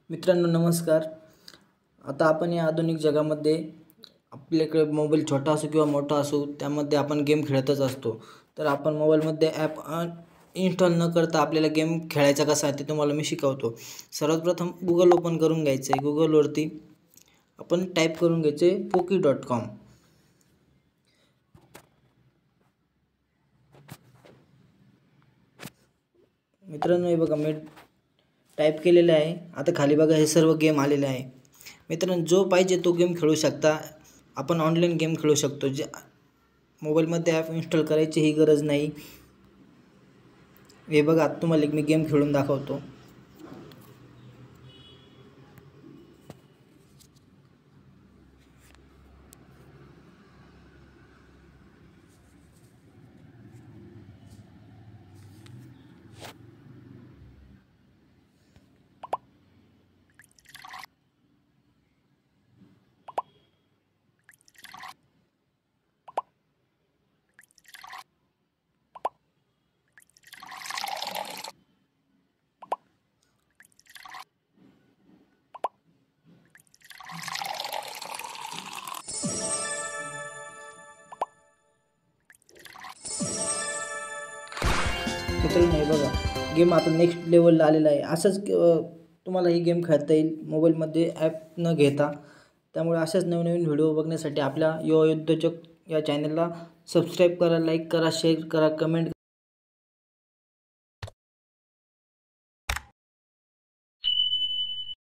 मित्रांनो नमस्कार। आता आपण या आधुनिक जगामध्ये आपल्याकडे मोबाईल छोटा असो किंवा मोठा असो त्यामध्ये आपण गेम खेळतच असतो। तर आपण मोबाईलमध्ये ॲप इन्स्टॉल न करता आपल्याला गेम खेळायचा कसा आहे ते तुम्हाला मी शिकवतो। सर्वात प्रथम गूगल ओपन करून घ्यायचं आहे। गूगलवरती आपण टाईप करून घ्यायचे poki.com। मित्रांनो हे बघा मी टाईप केलेलं आहे। आता खाली बघा हे सर्व गेम आलेले आहे। मित्रांनो जो पाहिजे तो गेम खेळू शकता। आपण ऑनलाईन गेम खेळू शकतो। जे मोबाईलमध्ये ॲप इन्स्टॉल करायची ही गरज नाही। हे बघा आता तुम्हाला मी गेम खेळून दाखवतो। मित्रांनो हे बघा गेम आता नेक्स्ट लेवलला आलेला आहे। असंच तुम्हाला ही गेम खेळता येईल मोबाईलमध्ये ॲप न घेता। त्यामुळे अशाच नवनवीन व्हिडिओ बघण्यासाठी आपल्या युवा उद्योजक या चॅनलला सबस्क्राईब करा, लाईक करा, शेअर करा, कमेंट